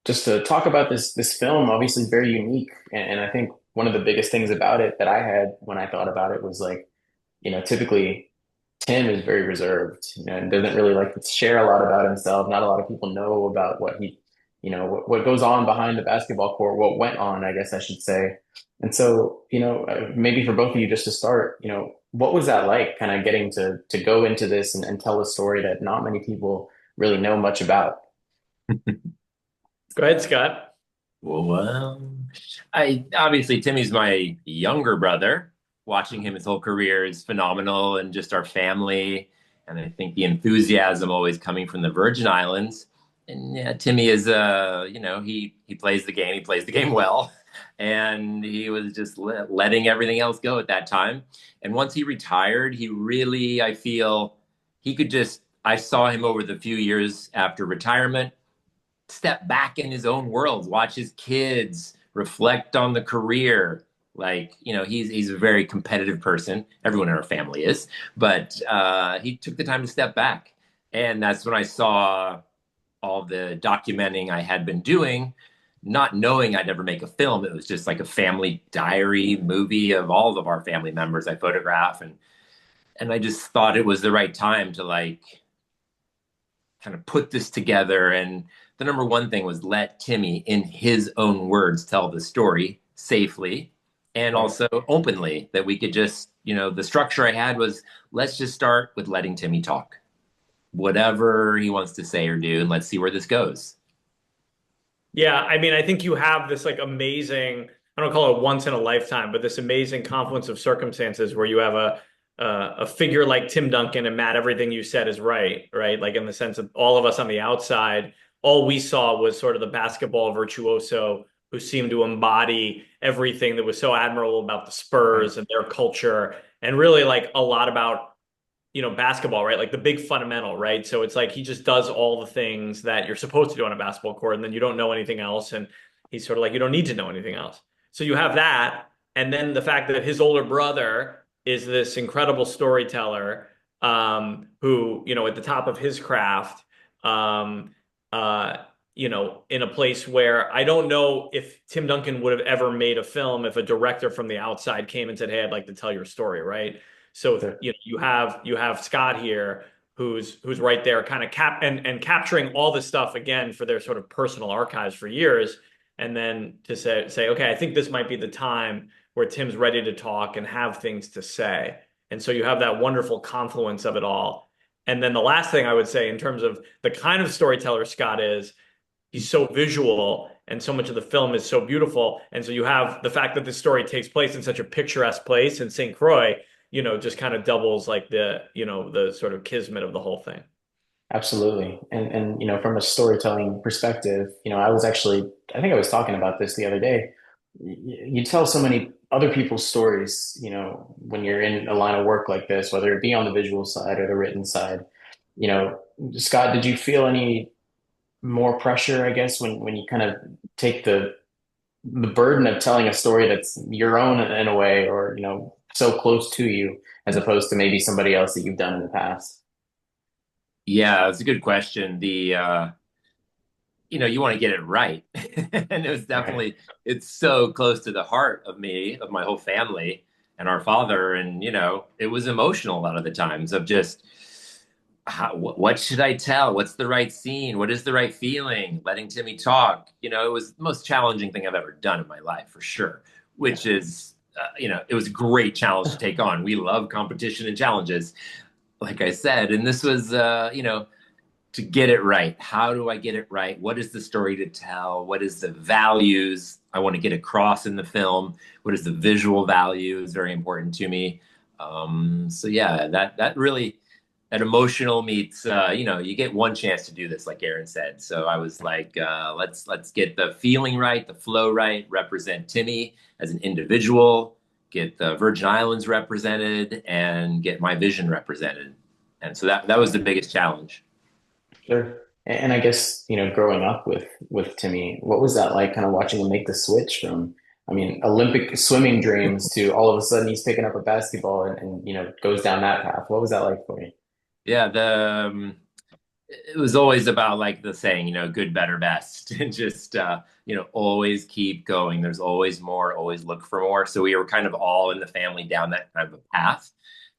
just to talk about this film, obviously very unique, and I think one of the biggest things about it that I had when I thought about it was like, typically Tim is very reserved, and doesn't really like to share a lot about himself. Not a lot of people know about what goes on behind the basketball court, what went on, I guess I should say. And so, maybe for both of you, just to start, what was that like, kind of getting to go into this and tell a story that not many people really know much about? Go ahead, Scott. Well, I obviously Timmy's my younger brother. Watching him his whole career is phenomenal, and just our family, and I think the enthusiasm always coming from the Virgin Islands. And yeah, Timmy is he plays the game. He plays the game well, and he was just letting everything else go at that time. And once he retired, he really, I feel, he could just. I saw him over the few years after retirement step back in his own world, watch his kids, reflect on the career. Like, he's a very competitive person. Everyone in our family is, but he took the time to step back. And that's when I saw all the documenting I had been doing, not knowing I'd ever make a film. It was just like a family diary movie of all of our family members I photograph. And I just thought it was the right time to like kind of put this together. And the number one thing was let Timmy, in his own words, tell the story safely and Right. also openly, that we could just, the structure I had was let's just start with letting Timmy talk, whatever he wants to say or do, and let's see where this goes. Yeah, I mean, I think you have this like amazing, I don't call it once in a lifetime, but this amazing confluence of circumstances where you have a figure like Tim Duncan, and Matt, everything you said is right, right? Like in the sense of all of us on the outside, all we saw was sort of the basketball virtuoso who seemed to embody everything that was so admirable about the Right. Spurs and their culture, and really like a lot about basketball, right? Like the big fundamental, right? So it's like he just does all the things that you're supposed to do on a basketball court, and then you don't know anything else. And he's sort of like, you don't need to know anything else. So you have that. And then the fact that his older brother is this incredible storyteller, who, at the top of his craft, um, uh, in a place where I don't know if Tim Duncan would have ever made a film if a director from the outside came and said, "Hey, I'd like to tell your story," right? So Sure. you have Scott here who's right there kind of and capturing all this stuff again for their sort of personal archives for years, and then to say okay, I think this might be the time where Tim's ready to talk and have things to say. And so you have that wonderful confluence of it all. And then the last thing I would say in terms of the kind of storyteller Scott is, he's so visual and so much of the film is so beautiful. And so you have the fact that this story takes place in such a picturesque place in St. Croix, just kind of doubles like the sort of kismet of the whole thing. Absolutely. And from a storytelling perspective, I think I was talking about this the other day. You tell so many other people's stories, when you're in a line of work like this, whether it be on the visual side or the written side. You know, Scott, did you feel any more pressure, I guess, when you kind of take the burden of telling a story that's your own in a way, or, so close to you, as opposed to maybe somebody else that you've done in the past? Yeah, it's a good question. You want to get it right. And it was Right. definitely, it's so close to the heart of me, of my whole family and our father. And, it was emotional a lot of the times of just, what should I tell? What's the right scene? What is the right feeling? Letting Timmy talk. It was the most challenging thing I've ever done in my life, for sure, which is, it was a great challenge to take on. We love competition and challenges, like I said. And this was, to get it right. How do I get it right? What is the story to tell? What is the values I want to get across in the film? What is the visual value is very important to me. So yeah, that really, that emotional meets. You get one chance to do this, like Aaron said. So I was like, let's get the feeling right, the flow right, represent Timmy as an individual, get the Virgin Islands represented, and get my vision represented. And so that was the biggest challenge. Sure. And I guess, growing up with Timmy, what was that like, kind of watching him make the switch from, I mean, Olympic swimming dreams to all of a sudden he's picking up a basketball and goes down that path. What was that like for you? Yeah, it was always about like the saying, good, better, best, and just always keep going. There's always more, always look for more. So we were kind of all in the family down that kind of a path.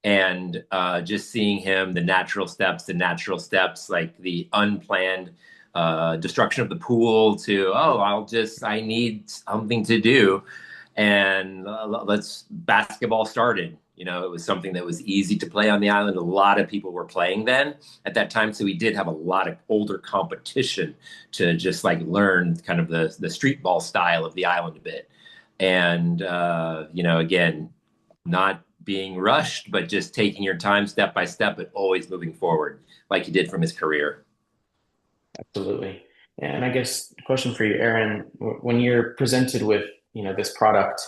And just seeing him, the natural steps, like the unplanned destruction of the pool to, oh, I need something to do. And let's basketball started. It was something that was easy to play on the island. A lot of people were playing then at that time, so we did have a lot of older competition to just like learn kind of the street ball style of the island a bit. And again, not being rushed, but just taking your time step by step, but always moving forward, like he did from his career. Absolutely. Yeah, and I guess question for you, Aaron, when you're presented with, this product,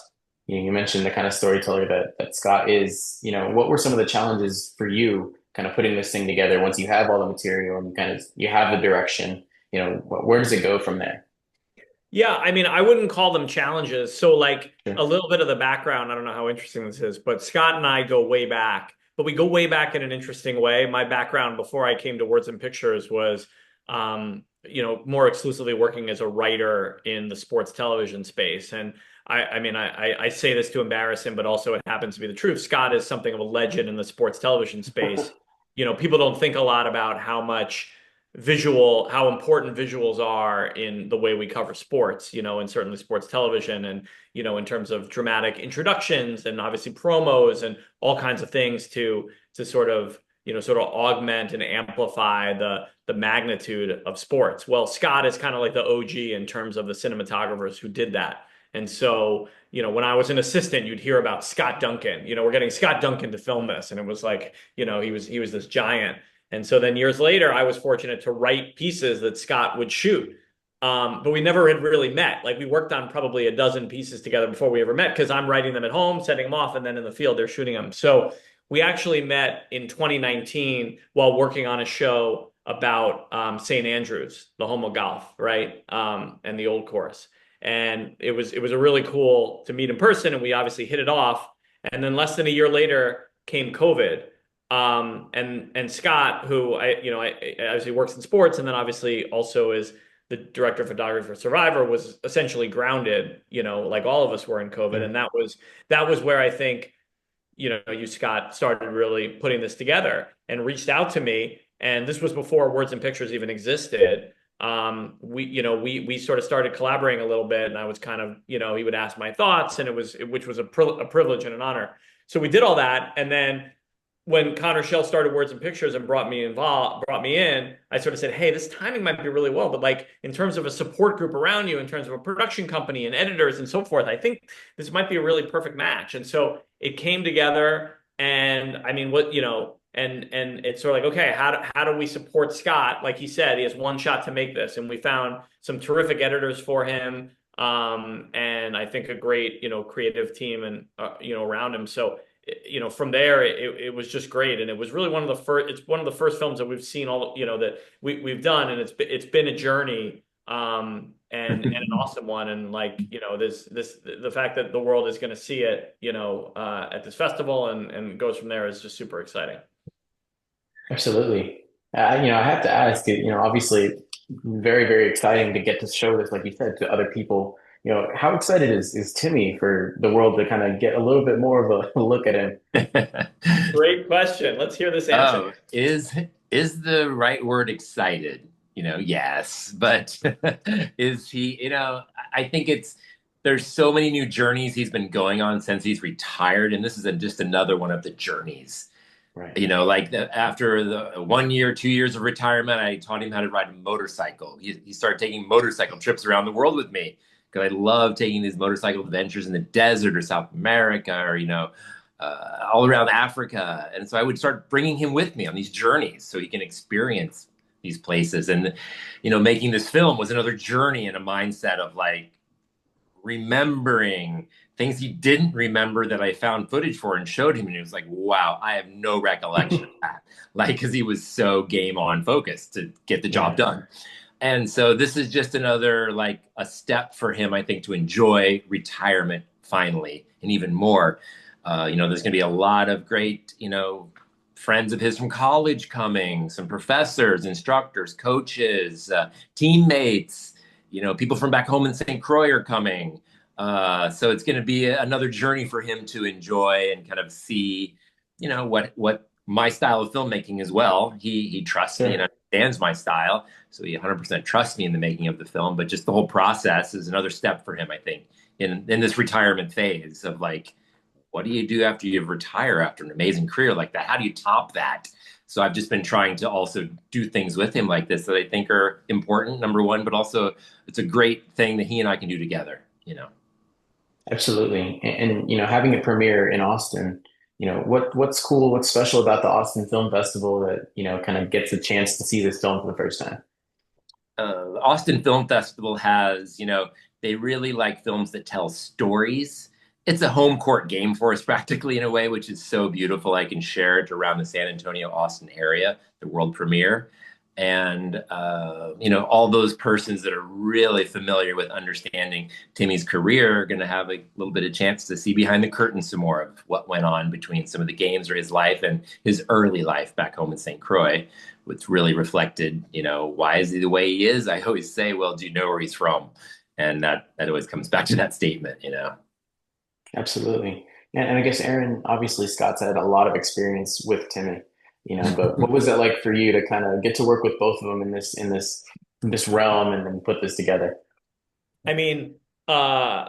you mentioned the kind of storyteller that Scott is, what were some of the challenges for you kind of putting this thing together once you have all the material and you have the direction, where does it go from there? Yeah, I mean, I wouldn't call them challenges. So, like Sure. a little bit of the background, I don't know how interesting this is, but Scott and I go way back, but we go way back in an interesting way. My background before I came to Words and Pictures was, more exclusively working as a writer in the sports television space. And I mean, I say this to embarrass him, but also it happens to be the truth. Scott is something of a legend in the sports television space. People don't think a lot about how important visuals are in the way we cover sports, and certainly sports television and, in terms of dramatic introductions and obviously promos and all kinds of things to sort of augment and amplify the magnitude of sports. Well, Scott is kind of like the OG in terms of the cinematographers who did that. And so, when I was an assistant, you'd hear about Scott Duncan. We're getting Scott Duncan to film this, and it was like, he was this giant. And so then years later, I was fortunate to write pieces that Scott would shoot. But we never had really met. Like we worked on probably a dozen pieces together before we ever met because I'm writing them at home, setting them off, and then in the field they're shooting them. So we actually met in 2019 while working on a show about St. Andrews, the home of golf, right? And the old course. And it was a really cool to meet in person, and we obviously hit it off. And then less than a year later came COVID. And Scott, who I obviously works in sports, and then obviously also is the director of photography for Survivor, was essentially grounded, like all of us were in COVID, Yeah. and that was where I think, you Scott started really putting this together and reached out to me, and this was before Words and Pictures even existed. We sort of started collaborating a little bit, and I was kind of, he would ask my thoughts, and which was a privilege and an honor. So we did all that, and then when Connor Shell started Words and Pictures and brought me in, I sort of said, "Hey, this timing might be really well, but like in terms of a support group around you, in terms of a production company and editors and so forth, I think this might be a really perfect match." And so it came together, and I mean, and it's sort of like, okay, how do we support Scott? Like he said, he has one shot to make this, and we found some terrific editors for him, and I think a great, creative team and around him. So from there, it was just great, and it was really one of the first. It's one of the first films that we've seen all that we've done, and it's been a journey, and an awesome one, and like this the fact that the world is going to see it, at this festival and goes from there is just super exciting. Absolutely. I have to ask, obviously very, very exciting to get to show this, like you said, to other people. How excited is Timmy for the world to kind of get a little bit more of a look at him? Great question. Let's hear this answer. Oh, is the right word excited? Yes, but is he, I think there's so many new journeys he's been going on since he's retired, and this is just another one of the journeys. Right. Like after the 1 year, 2 years of retirement, I taught him how to ride a motorcycle. He started taking motorcycle trips around the world with me because I love taking these motorcycle adventures in the desert or South America or, all around Africa. And so I would start bringing him with me on these journeys so he can experience these places. And, making this film was another journey and a mindset of like remembering things he didn't remember that I found footage for and showed him. And he was like, wow, I have no recollection of that. Like, because he was so game on focused to get the job Yeah. done. And so this is just another, like a step for him, I think, to enjoy retirement finally, and even more. There's going to be a lot of great, friends of his from college coming, some professors, instructors, coaches, teammates, people from back home in St. Croix are coming. So it's going to be another journey for him to enjoy and kind of see, what my style of filmmaking as well. He trusts me and Sure. understands my style, so he 100% trusts me in the making of the film. But just the whole process is another step for him, I think, in this retirement phase of like, what do you do after you retire after an amazing career like that? How do you top that? So I've just been trying to also do things with him like this that I think are important, number one, but also it's a great thing that he and I can do together. Absolutely. Having it premiere in Austin, what's cool, what's special about the Austin Film Festival that, kind of gets a chance to see this film for the first time? The Austin Film Festival has, they really like films that tell stories. It's a home court game for us practically in a way, which is so beautiful. I can share it around the San Antonio, Austin area, the world premiere. And, all those persons that are really familiar with understanding Timmy's career are going to have a little bit of chance to see behind the curtain some more of what went on between some of the games or his life and his early life back home in St. Croix, which really reflected, why is he the way he is? I always say, well, do you know where he's from? And that always comes back to that statement. Absolutely. And I guess Aaron, obviously Scott's had a lot of experience with Timmy, but what was it like for you to kind of get to work with both of them in this realm and then put this together? I mean, uh,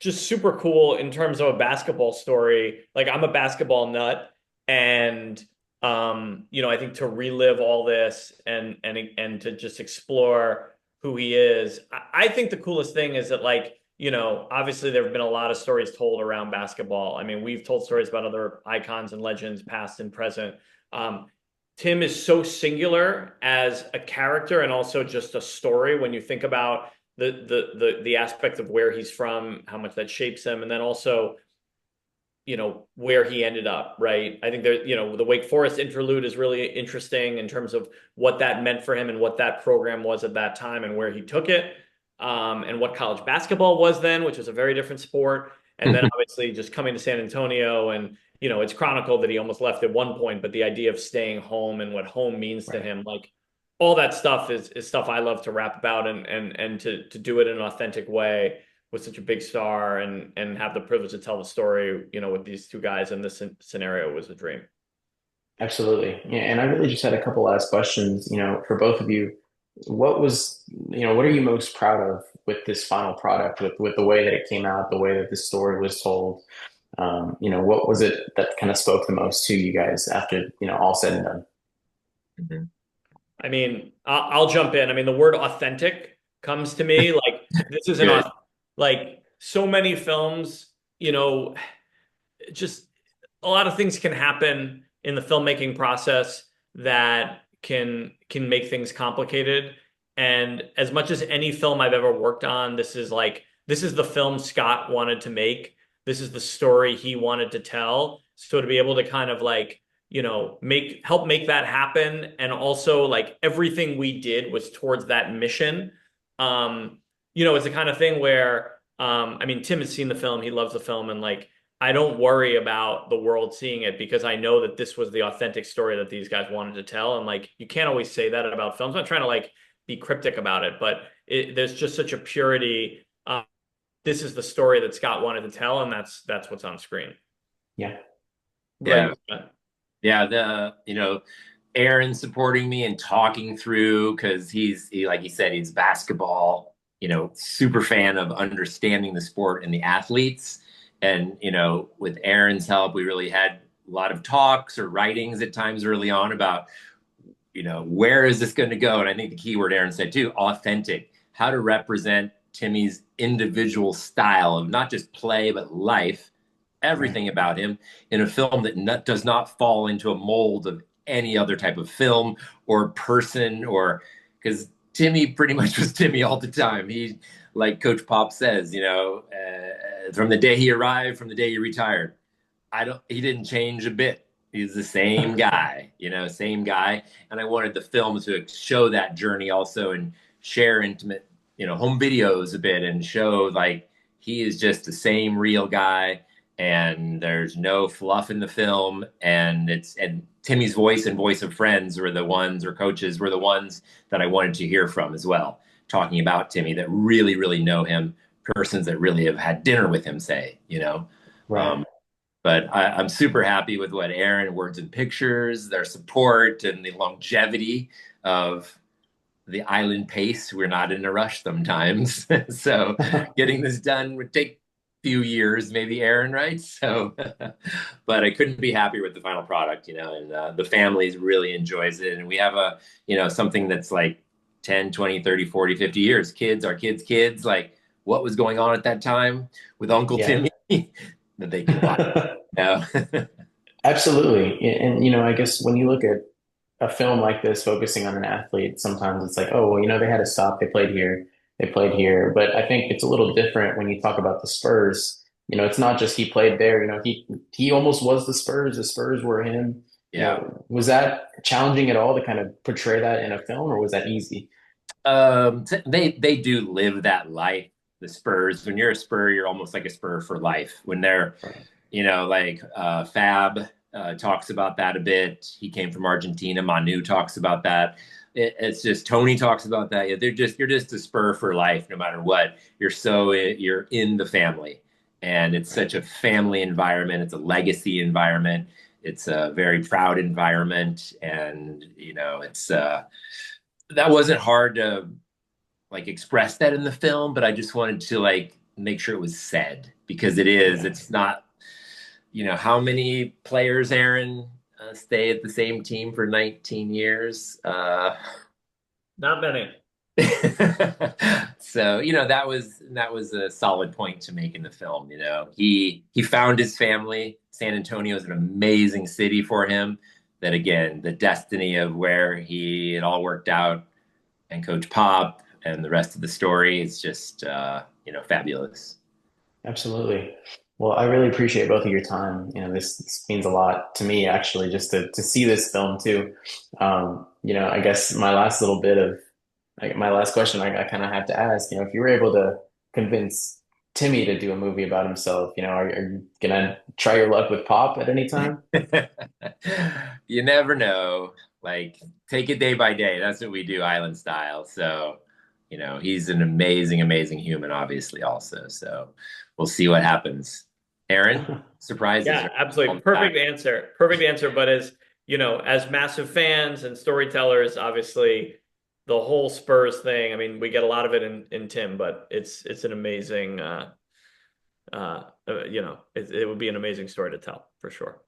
just super cool in terms of a basketball story. Like I'm a basketball nut, and I think to relive all this and to just explore who he is. I think the coolest thing is that obviously there have been a lot of stories told around basketball. I mean, we've told stories about other icons and legends, past and present. Um, Tim is so singular as a character and also just a story when you think about the aspect of where he's from, how much that shapes him, and then also, where he ended up, right? I think the Wake Forest interlude is really interesting in terms of what that meant for him and what that program was at that time and where he took it, and what college basketball was then, which was a very different sport. And then obviously just coming to San Antonio and, it's chronicled that he almost left at one point, but the idea of staying home and what home means to Right. him, like all that stuff is stuff I love to rap about and to do it in an authentic way with such a big star and have the privilege to tell the story, with these two guys in this scenario was a dream. Absolutely. Yeah, and I really just had a couple last questions, for both of you. What are you most proud of with this final product, with the way that it came out, the way that the story was told? What was it that kind of spoke the most to you guys after, all said and done? Mhm. I mean, I'll jump in. I mean, the word authentic comes to me like this is Good. like so many films, you know, just a lot of things can happen in the filmmaking process that can make things complicated. And as much as any film I've ever worked on, this is the film Scott wanted to make. This is the story he wanted to tell. So to be able to kind of help make that happen, and also like everything we did was towards that mission. It's the kind of thing where I mean, Tim has seen the film, he loves the film, and like I don't worry about the world seeing it because I know that this was the authentic story that these guys wanted to tell. And like, you can't always say that about films. I'm not trying to like be cryptic about it, but there's just such a purity. This is the story that Scott wanted to tell, and that's what's on screen. Yeah. What about Yeah. you, Scott? Yeah. Aaron supporting me and talking through because like he said, he's basketball, super fan of understanding the sport and the athletes. And, with Aaron's help, we really had a lot of talks or writings at times early on about, where is this going to go? And I think the key word Aaron said too, authentic, how to represent Timmy's individual style of not just play, but life, Right. everything about him in a film that does not fall into a mold of any other type of film or person, or because Timmy pretty much was Timmy all the time. He, like Coach Pop says, from the day he arrived, from the day he retired, he didn't change a bit. He's the same guy, same guy. And I wanted the film to show that journey also and share intimate, home videos a bit and show like he is just the same real guy and there's no fluff in the film. And Timmy's voice and voice of friends were the ones, or coaches were the ones that I wanted to hear from as well, talking about Timmy, that really, really know him, persons that really have had dinner with him, say, you know. Right. Um, but I'm super happy with what Aaron, Words and Pictures, their support and the longevity of the island pace. We're not in a rush sometimes. So getting this done would take a few years, maybe, Aaron, right? So, but I couldn't be happier with the final product, and the family really enjoys it. And we have something that's like 10, 20, 30, 40, 50 years. Kids, our kids, like what was going on at that time with Uncle Yeah. Timmy that they can watch. You know? Absolutely. And, I guess when you look at a film like this focusing on an athlete, sometimes it's like, oh, well, they had to stop. They played here. But I think it's a little different when you talk about the Spurs. It's not just he played there. He almost was the Spurs. The Spurs were him. Yeah. Was that challenging at all to kind of portray that in a film, or was that easy? They do live that life. The Spurs, when you're a Spur, you're almost like a Spur for life. When they're, Right. like Fab talks about that a bit. He came from Argentina. Manu talks about that. It's just Tony talks about that. Yeah, you're just a Spur for life, no matter what. You're in the family, and it's Right. such a family environment. It's a legacy environment. It's a very proud environment, and it's that wasn't hard to like express that in the film, but I just wanted to like make sure it was said, because Yeah. it's not, how many players, Aaron, stay at the same team for 19 years? Not many. So, that was a solid point to make in the film. He found his family. San Antonio is an amazing city for him. That again, the destiny of where it all worked out, and Coach Pop and the rest of the story is just fabulous. Absolutely. Well, I really appreciate both of your time. This means a lot to me, actually, just to see this film too. I guess my last question I kind of have to ask, if you were able to convince Timmy to do a movie about himself, are you gonna try your luck with Pop at any time? You never know. Like, take it day by day. That's what we do, island style. So, he's an amazing, amazing human, obviously, also. So we'll see what happens. Aaron, surprises Yeah, are all absolutely. the time. Perfect answer. Perfect answer. But as massive fans and storytellers, obviously the whole Spurs thing, I mean, we get a lot of it in Tim, but it's an amazing it would be an amazing story to tell for sure.